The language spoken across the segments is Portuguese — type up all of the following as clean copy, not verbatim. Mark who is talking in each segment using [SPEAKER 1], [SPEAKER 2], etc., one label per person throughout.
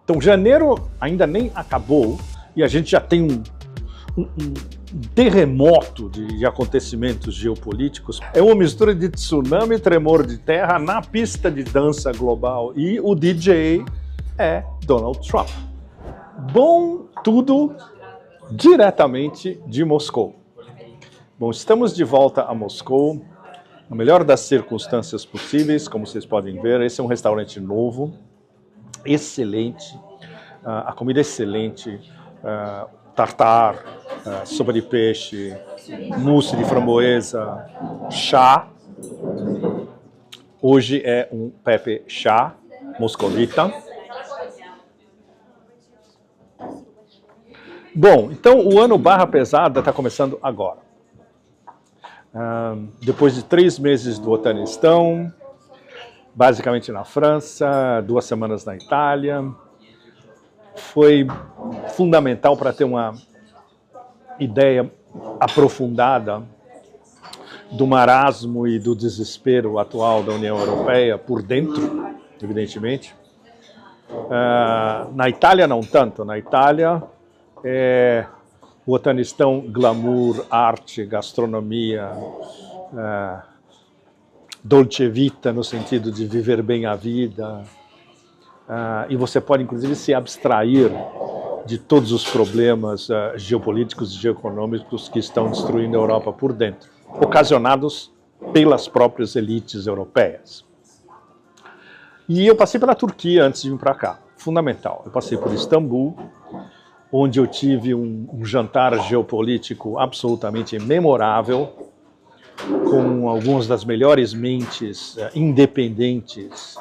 [SPEAKER 1] Então, janeiro ainda nem acabou e a gente já tem um terremoto de acontecimentos geopolíticos. É uma mistura de tsunami e tremor de terra na pista de dança global e o DJ é Donald Trump. Bom, tudo diretamente de Moscou. Bom, estamos de volta a Moscou, na melhor das circunstâncias possíveis, como vocês podem ver. Esse é um restaurante novo, excelente, a comida é excelente, tartar, sopa de peixe, mousse de framboesa, chá. Hoje é um Pepe chá moscovita. Bom, então o ano barra pesada está começando agora. Depois de 3 meses do Otanistão, basicamente na França, 2 semanas na Itália, foi fundamental para ter uma ideia aprofundada do marasmo e do desespero atual da União Europeia por dentro, evidentemente. Na Itália não tanto, na Itália o Otanistão, glamour, arte, gastronomia, dolce vita no sentido de viver bem a vida, e você pode inclusive se abstrair de todos os problemas geopolíticos e geoeconômicos que estão destruindo a Europa por dentro, ocasionados pelas próprias elites europeias. E eu passei pela Turquia antes de vir para cá, fundamental. Eu passei por Istambul, onde eu tive um jantar geopolítico absolutamente memorável, com algumas das melhores mentes independentes,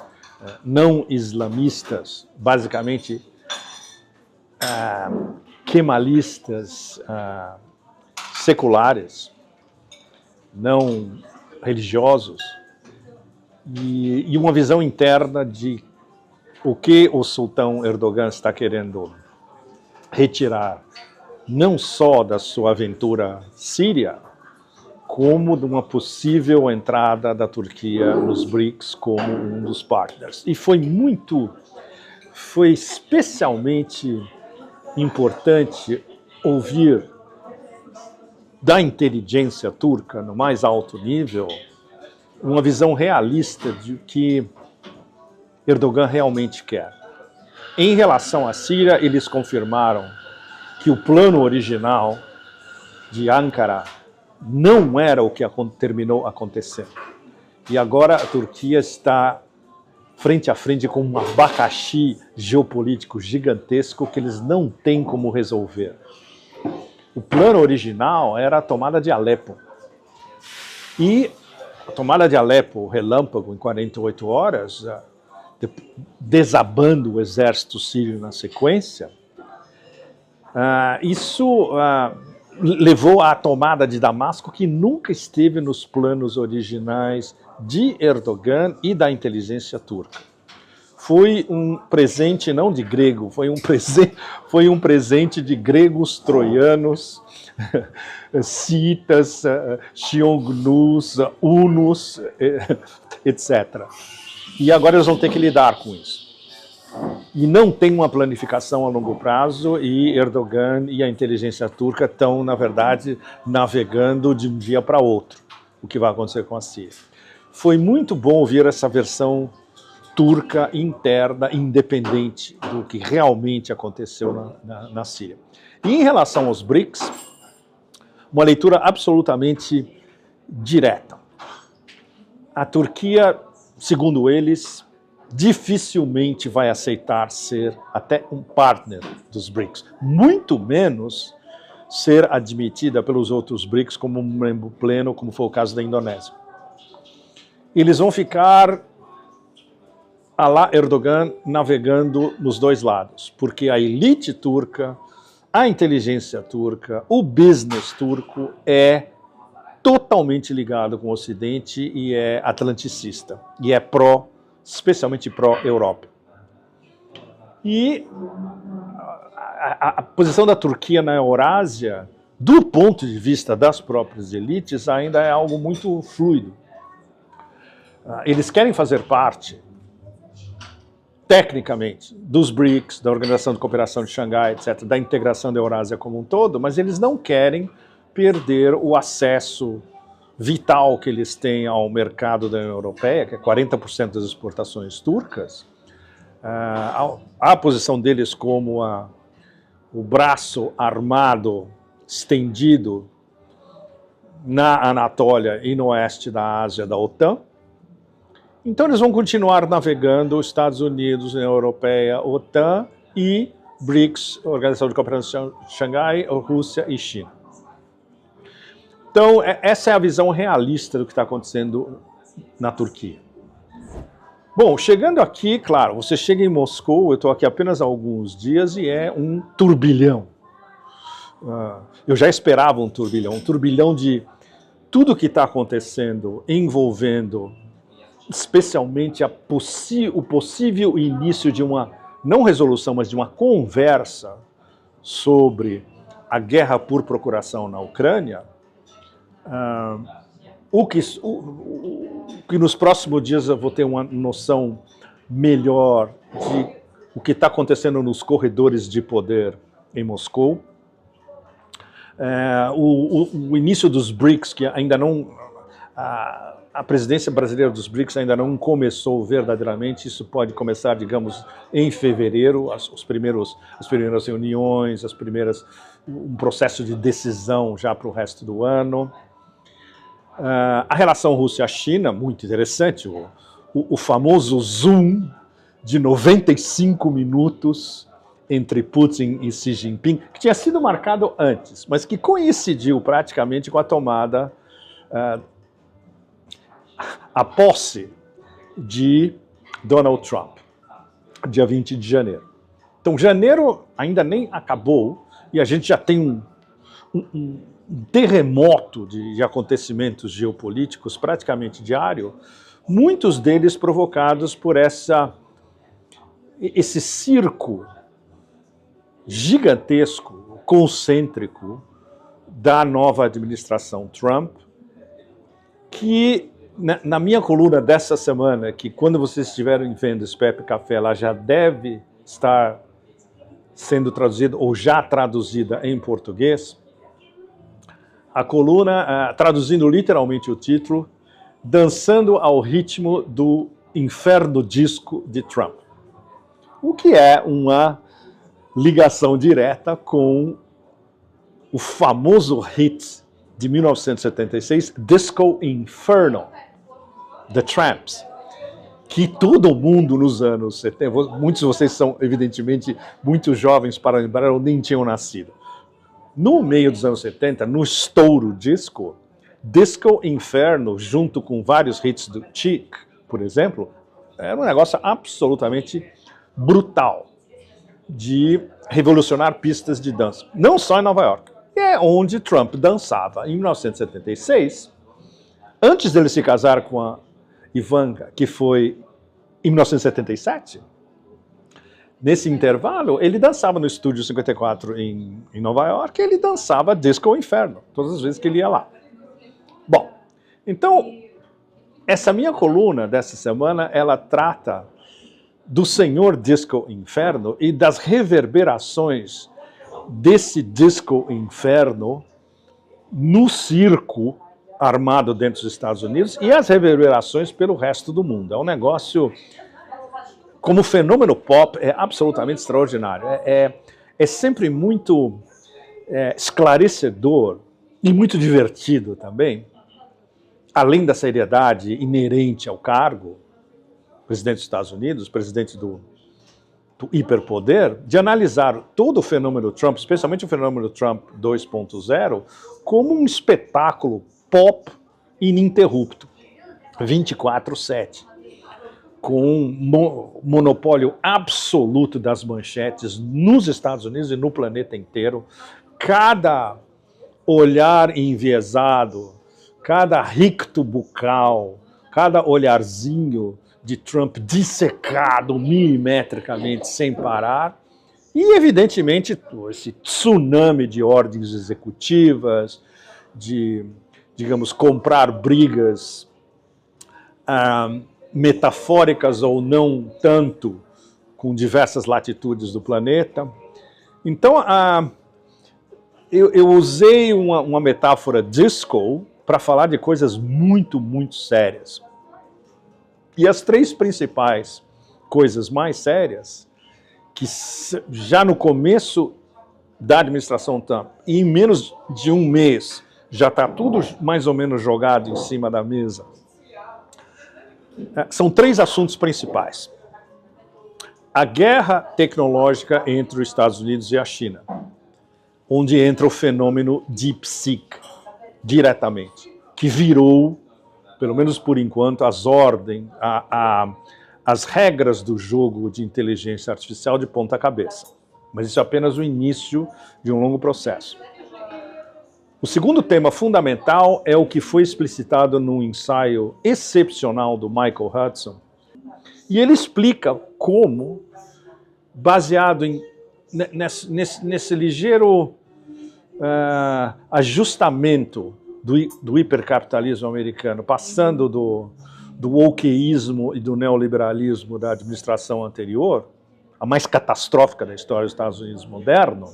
[SPEAKER 1] não islamistas, basicamente kemalistas, seculares, não religiosos, e uma visão interna de o que o sultão Erdogan está querendo retirar, não só da sua aventura síria, como de uma possível entrada da Turquia nos BRICS como um dos partners. E foi especialmente importante ouvir da inteligência turca, no mais alto nível, uma visão realista de que Erdogan realmente quer. Em relação à Síria, eles confirmaram que o plano original de Ankara não era o que terminou acontecendo. E agora a Turquia está frente a frente com um abacaxi geopolítico gigantesco que eles não têm como resolver. O plano original era a tomada de Alepo. E a tomada de Alepo, relâmpago, em 48 horas, desabando o exército sírio na sequência, isso levou à tomada de Damasco, que nunca esteve nos planos originais de Erdogan e da inteligência turca. Foi um presente não de grego, foi um presente de gregos, troianos, citas, xiongnos, hunos, etc. E agora eles vão ter que lidar com isso. E não tem uma planificação a longo prazo, e Erdogan e a inteligência turca estão, na verdade, navegando de um dia para outro, o que vai acontecer com a Síria. Foi muito bom ouvir essa versão turca interna, independente do que realmente aconteceu na Síria. E em relação aos BRICS, uma leitura absolutamente direta. A Turquia, segundo eles, dificilmente vai aceitar ser até um partner dos BRICS, muito menos ser admitida pelos outros BRICS como um membro pleno, como foi o caso da Indonésia. Eles vão ficar, à la Erdogan, navegando nos dois lados, porque a elite turca, a inteligência turca, o business turco é totalmente ligado com o Ocidente e é atlanticista, e é especialmente pró-Europa. E a posição da Turquia na Eurásia, do ponto de vista das próprias elites, ainda é algo muito fluido. Eles querem fazer parte, tecnicamente, dos BRICS, da Organização de Cooperação de Xangai, etc., da integração da Eurásia como um todo, mas eles não querem perder o acesso vital que eles têm ao mercado da União Europeia, que é 40% das exportações turcas. A posição deles como o braço armado estendido na Anatólia e no oeste da Ásia da OTAN. Então eles vão continuar navegando os Estados Unidos, União Europeia, OTAN e BRICS, Organização de Cooperação de Xangai, Rússia e China. Então essa é a visão realista do que está acontecendo na Turquia. Bom, chegando aqui, claro, você chega em Moscou, eu estou aqui apenas há alguns dias e é um turbilhão. Eu já esperava um turbilhão de tudo que está acontecendo, envolvendo especialmente o possível início de uma, não resolução, mas de uma conversa sobre a guerra por procuração na Ucrânia, o que nos próximos dias eu vou ter uma noção melhor de o que está acontecendo nos corredores de poder em Moscou. O início dos BRICS, que ainda não... A presidência brasileira dos BRICS ainda não começou verdadeiramente, isso pode começar, digamos, em fevereiro, as primeiras reuniões, um processo de decisão já para o resto do ano. A relação Rússia-China, muito interessante, o famoso Zoom de 95 minutos entre Putin e Xi Jinping, que tinha sido marcado antes, mas que coincidiu praticamente com a tomada, a posse de Donald Trump, dia 20 de janeiro. Então, janeiro ainda nem acabou e a gente já tem um terremoto de acontecimentos geopolíticos praticamente diário, muitos deles provocados por esse circo gigantesco, concêntrico da nova administração Trump, que na minha coluna dessa semana, que quando vocês estiverem vendo esse Pepe Café, ela já deve estar sendo traduzida ou já traduzida em português, a coluna, traduzindo literalmente o título, Dançando ao Ritmo do Inferno Disco de Trump. O que é uma ligação direta com o famoso hit de 1976, Disco Inferno, The Tramps, que todo mundo nos anos 70, muitos de vocês são evidentemente muito jovens para lembrar, ou nem tinham nascido. No meio dos anos 70, no estouro disco, Disco Inferno, junto com vários hits do Chic, por exemplo, era um negócio absolutamente brutal de revolucionar pistas de dança, não só em Nova York. É onde Trump dançava em 1976, antes dele se casar com a Ivanka, que foi em 1977. Nesse intervalo, ele dançava no Estúdio 54 em Nova York, e ele dançava Disco Inferno, todas as vezes que ele ia lá. Bom, então, essa minha coluna dessa semana, ela trata do Senhor Disco Inferno e das reverberações desse Disco Inferno no circo armado dentro dos Estados Unidos e as reverberações pelo resto do mundo. É um negócio, como fenômeno pop, é absolutamente extraordinário. É sempre muito esclarecedor e muito divertido também, além da seriedade inerente ao cargo, presidente dos Estados Unidos, presidente do hiperpoder, de analisar todo o fenômeno Trump, especialmente o fenômeno Trump 2.0, como um espetáculo pop ininterrupto, 24/7, com um monopólio absoluto das manchetes nos Estados Unidos e no planeta inteiro. Cada olhar enviesado, cada ricto bucal, cada olharzinho de Trump dissecado milimetricamente sem parar, e evidentemente esse tsunami de ordens executivas, de, digamos, comprar brigas metafóricas ou não tanto com diversas latitudes do planeta. Então, eu usei uma metáfora disco para falar de coisas muito, muito sérias. E as três principais coisas mais sérias, que já no começo da administração Trump, e em menos de um mês, já está tudo mais ou menos jogado em cima da mesa, são três assuntos principais. A guerra tecnológica entre os Estados Unidos e a China, onde entra o fenômeno DeepSeek diretamente, que virou, pelo menos por enquanto, as regras do jogo de inteligência artificial de ponta cabeça. Mas isso é apenas o início de um longo processo. O segundo tema fundamental é o que foi explicitado num ensaio excepcional do Michael Hudson. E ele explica como, baseado nesse ligeiro ajustamento do hipercapitalismo americano, passando do wokeísmo e do neoliberalismo da administração anterior, a mais catastrófica da história dos Estados Unidos moderno,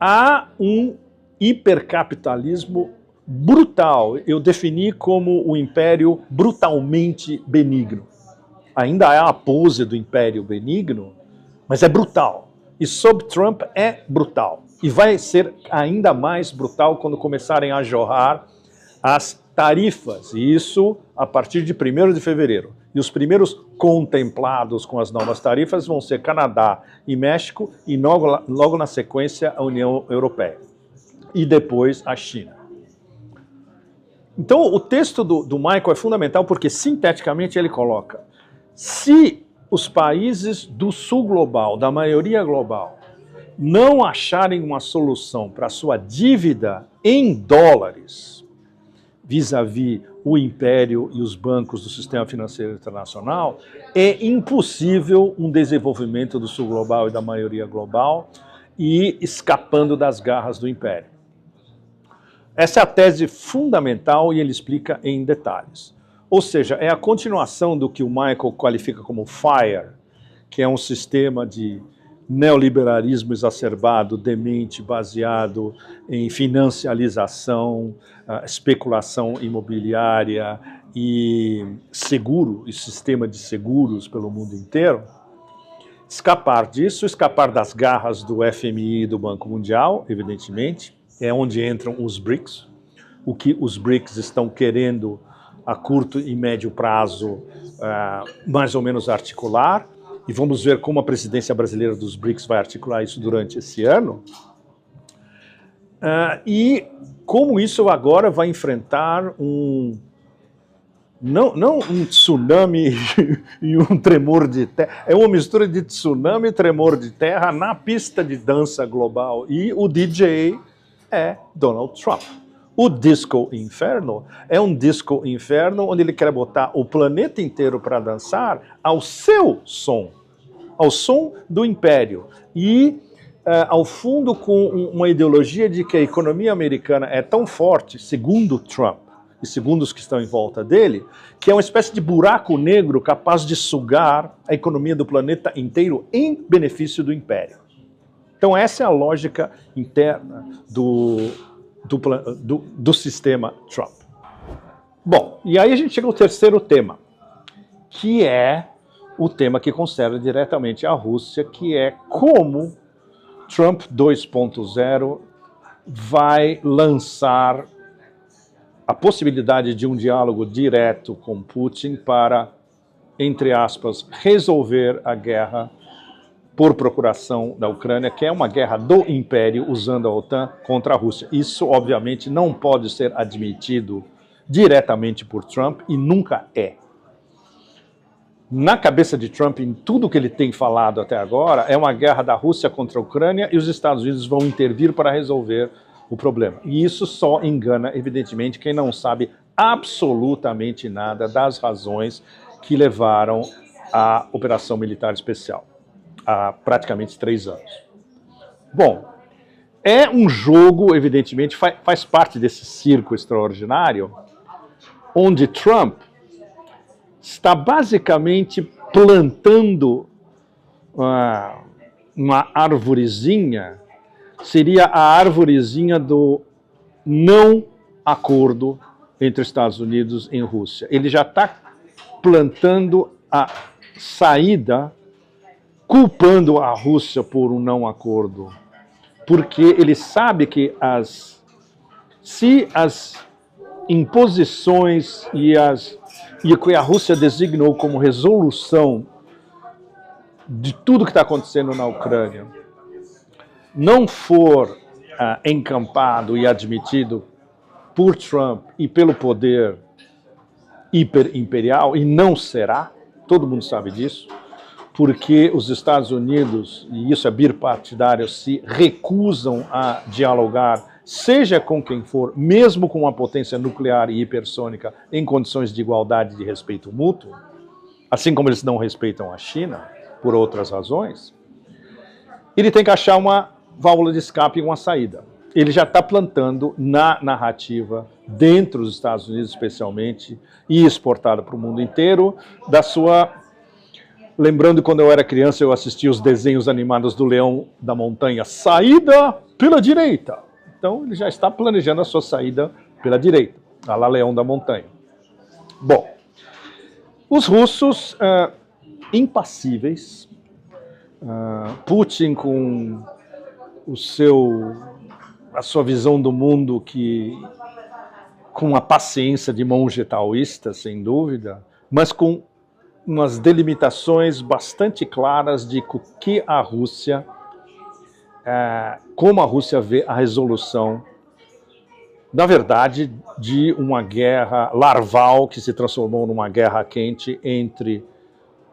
[SPEAKER 1] há um hipercapitalismo brutal. Eu defini como o império brutalmente benigno. Ainda é a pose do império benigno, mas é brutal. E sob Trump é brutal. E vai ser ainda mais brutal quando começarem a jorrar as tarifas. E isso a partir de 1º de fevereiro. E os primeiros contemplados com as novas tarifas vão ser Canadá e México, e logo na sequência a União Europeia. E depois a China. Então o texto do Michael é fundamental porque sinteticamente ele coloca: se os países do sul global, da maioria global, não acharem uma solução para a sua dívida em dólares, vis-à-vis o império e os bancos do sistema financeiro internacional, é impossível um desenvolvimento do sul global e da maioria global e escapando das garras do império. Essa é a tese fundamental e ele explica em detalhes. Ou seja, é a continuação do que o Michael qualifica como FIRE, que é um sistema de neoliberalismo exacerbado, demente, baseado em financialização, especulação imobiliária e seguro, e sistema de seguros pelo mundo inteiro. Escapar disso, escapar das garras do FMI e do Banco Mundial, evidentemente, é onde entram os BRICS. O que os BRICS estão querendo a curto e médio prazo, mais ou menos articular, e vamos ver como a presidência brasileira dos BRICS vai articular isso durante esse ano, e como isso agora vai enfrentar não um tsunami e um tremor de terra, é uma mistura de tsunami e tremor de terra na pista de dança global, e o DJ é Donald Trump. O Disco Inferno é um disco inferno onde ele quer botar o planeta inteiro para dançar ao seu som, ao som do império. E, ao fundo, com uma ideologia de que a economia americana é tão forte, segundo Trump e segundo os que estão em volta dele, que é uma espécie de buraco negro capaz de sugar a economia do planeta inteiro em benefício do império. Então essa é a lógica interna do sistema Trump. Bom, e aí a gente chega ao terceiro tema, que é o tema que concerne diretamente a Rússia, que é como Trump 2.0 vai lançar a possibilidade de um diálogo direto com Putin para, entre aspas, resolver a guerra por procuração da Ucrânia, que é uma guerra do Império usando a OTAN contra a Rússia. Isso, obviamente, não pode ser admitido diretamente por Trump e nunca é. Na cabeça de Trump, em tudo que ele tem falado até agora, é uma guerra da Rússia contra a Ucrânia e os Estados Unidos vão intervir para resolver o problema. E isso só engana, evidentemente, quem não sabe absolutamente nada das razões que levaram à operação militar especial há praticamente 3 anos. Bom, é um jogo, evidentemente, faz parte desse circo extraordinário, onde Trump está basicamente plantando uma arvorezinha, seria a arvorezinha do não acordo entre Estados Unidos e Rússia. Ele já está plantando a saída, culpando a Rússia por um não acordo, porque ele sabe que se as imposições e o que a Rússia designou como resolução de tudo que está acontecendo na Ucrânia não for encampado e admitido por Trump e pelo poder hiperimperial, e não será, todo mundo sabe disso, porque os Estados Unidos, e isso é bipartidário, se recusam a dialogar, seja com quem for, mesmo com uma potência nuclear e hipersônica, em condições de igualdade e de respeito mútuo, assim como eles não respeitam a China, por outras razões, ele tem que achar uma válvula de escape e uma saída. Ele já está plantando na narrativa, dentro dos Estados Unidos especialmente, e exportada para o mundo inteiro, da sua... Lembrando, quando eu era criança, eu assistia os desenhos animados do Leão da Montanha, saída pela direita. Então, ele já está planejando a sua saída pela direita, a lá Leão da Montanha. Bom, os russos impassíveis, Putin com a sua visão do mundo com a paciência de monge taoísta, sem dúvida, mas com umas delimitações bastante claras de que a Rússia, como a Rússia vê a resolução, na verdade, de uma guerra larval que se transformou numa guerra quente entre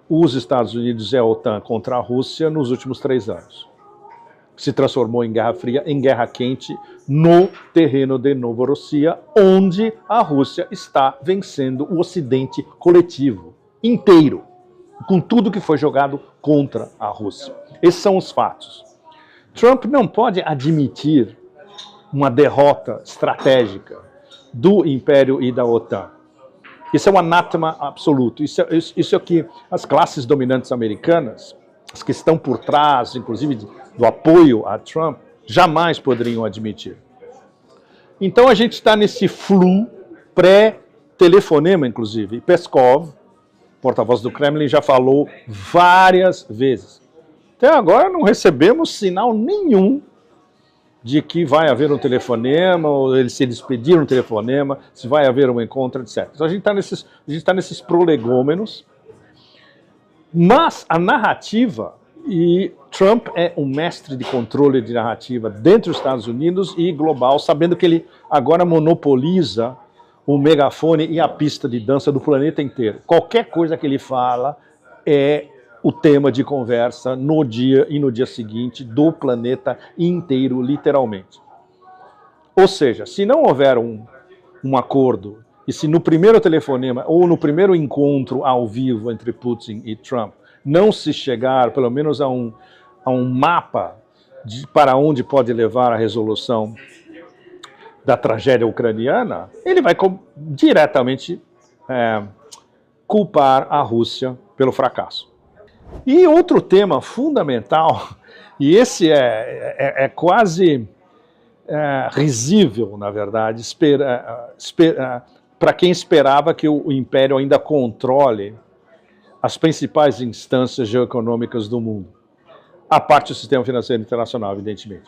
[SPEAKER 1] os Estados Unidos e a OTAN contra a Rússia nos últimos 3 anos. Se transformou em Guerra Fria, em Guerra Quente, no terreno de Novorossiya, onde a Rússia está vencendo o Ocidente coletivo, inteiro, com tudo que foi jogado contra a Rússia. Esses são os fatos. Trump não pode admitir uma derrota estratégica do Império e da OTAN. Isso é um anátema absoluto. Isso é o que as classes dominantes americanas, as que estão por trás, inclusive, do apoio a Trump, jamais poderiam admitir. Então a gente está nesse flu pré-telefonema, inclusive. Peskov, porta-voz do Kremlin, já falou várias vezes. Até agora não recebemos sinal nenhum de que vai haver um telefonema, ou se eles pediram um telefonema, se vai haver um encontro, etc. Então a gente está nesses prolegômenos, mas a narrativa, e Trump é um mestre de controle de narrativa dentro dos Estados Unidos e global, sabendo que ele agora monopoliza o megafone e a pista de dança do planeta inteiro. Qualquer coisa que ele fala é o tema de conversa no dia e no dia seguinte do planeta inteiro, literalmente. Ou seja, se não houver um acordo, e se no primeiro telefonema ou no primeiro encontro ao vivo entre Putin e Trump não se chegar, pelo menos, a um mapa para onde pode levar a resolução da tragédia ucraniana, ele vai diretamente culpar a Rússia pelo fracasso. E outro tema fundamental, e esse é quase risível, na verdade, para quem esperava que o Império ainda controle as principais instâncias geoeconômicas do mundo, a parte do sistema financeiro internacional, evidentemente.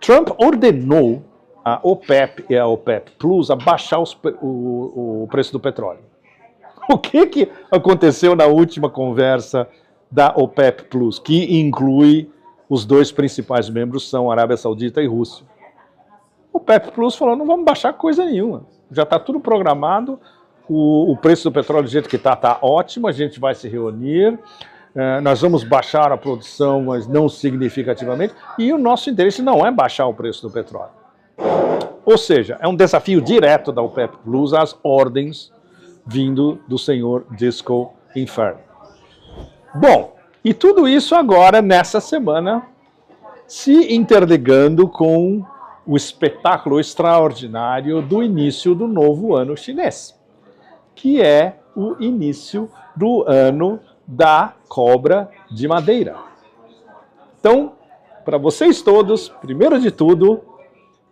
[SPEAKER 1] Trump ordenou a OPEP e a OPEP Plus a baixar o preço do petróleo. O que aconteceu na última conversa da OPEP Plus, que inclui os 2 principais membros, são Arábia Saudita e Rússia? O OPEP Plus falou, não vamos baixar coisa nenhuma, já está tudo programado, o preço do petróleo do jeito que está ótimo, a gente vai se reunir, nós vamos baixar a produção, mas não significativamente, e o nosso interesse não é baixar o preço do petróleo. Ou seja, é um desafio direto da OPEP Plus às ordens vindo do senhor Disco Inferno. Bom, e tudo isso agora, nessa semana, se interligando com o espetáculo extraordinário do início do novo ano chinês, que é o início do ano da cobra de madeira. Então, para vocês todos, primeiro de tudo,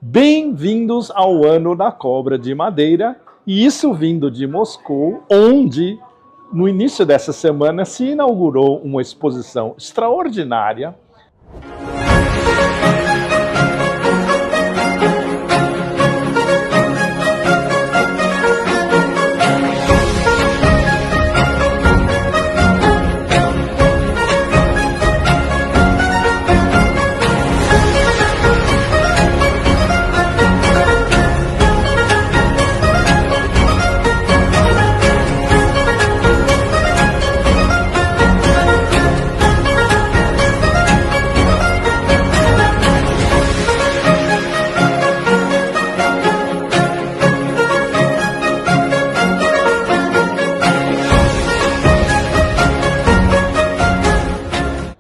[SPEAKER 1] bem-vindos ao Ano da Cobra de Madeira, e isso vindo de Moscou, onde, no início dessa semana, se inaugurou uma exposição extraordinária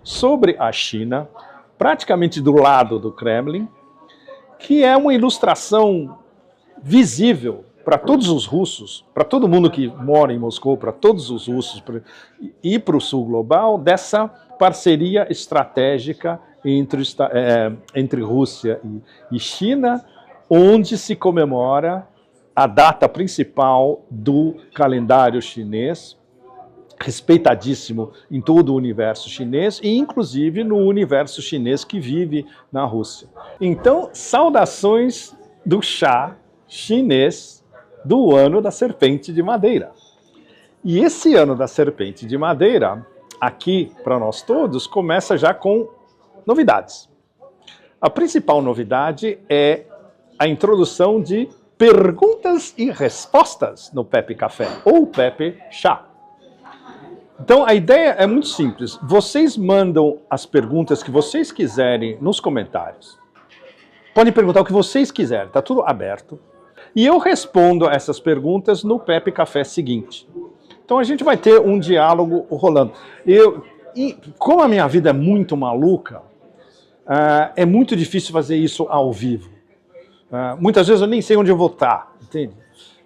[SPEAKER 1] sobre a China, praticamente do lado do Kremlin, que é uma ilustração visível para todos os russos, para todo mundo que mora em Moscou, para todos os russos e para o sul global, dessa parceria estratégica entre Rússia e China, onde se comemora a data principal do calendário chinês, respeitadíssimo em todo o universo chinês e inclusive no universo chinês que vive na Rússia. Então, saudações do chá chinês do Ano da Serpente de Madeira. E esse Ano da Serpente de Madeira, aqui para nós todos, começa já com novidades. A principal novidade é a introdução de perguntas e respostas no Pepe Café ou Pepe Chá. Então, a ideia é muito simples. Vocês mandam as perguntas que vocês quiserem nos comentários. Podem perguntar o que vocês quiserem, está tudo aberto. E eu respondo a essas perguntas no Pepe Café seguinte. Então, a gente vai ter um diálogo rolando. E como a minha vida é muito maluca, é muito difícil fazer isso ao vivo. Muitas vezes eu nem sei onde eu vou estar, entende?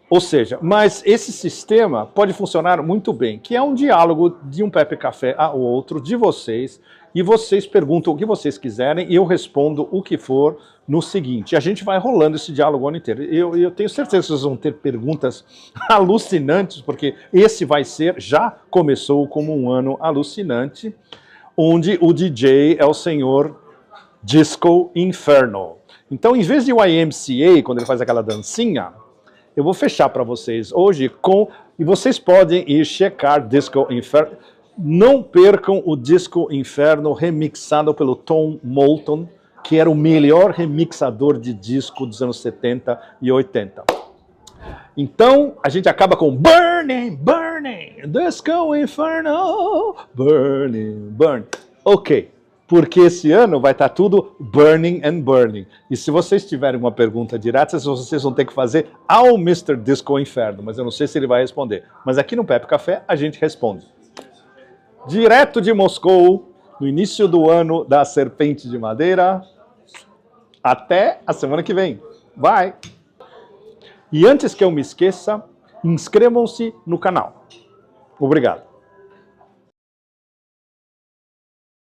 [SPEAKER 1] Ou seja, mas esse sistema pode funcionar muito bem, que é um diálogo de um Pepe Café ao outro, de vocês, e vocês perguntam o que vocês quiserem e eu respondo o que for no seguinte. A gente vai rolando esse diálogo o ano inteiro. Eu tenho certeza que vocês vão ter perguntas alucinantes, porque esse vai ser, já começou como um ano alucinante, onde o DJ é o senhor Disco Inferno. Então, em vez de o YMCA, quando ele faz aquela dancinha, eu vou fechar para vocês hoje com... E vocês podem ir checar Disco Inferno. Não percam o Disco Inferno remixado pelo Tom Moulton, que era o melhor remixador de disco dos anos 70 e 80. Então, a gente acaba com Burning, Burning, Disco Inferno, Burning, Burning. Ok. Porque esse ano vai estar tudo burning and burning. E se vocês tiverem uma pergunta direta, vocês vão ter que fazer ao Mr. Disco Inferno, mas eu não sei se ele vai responder. Mas aqui no Pepe Café a gente responde. Direto de Moscou, no início do Ano da Serpente de Madeira, até a semana que vem. Bye! E antes que eu me esqueça, inscrevam-se no canal. Obrigado.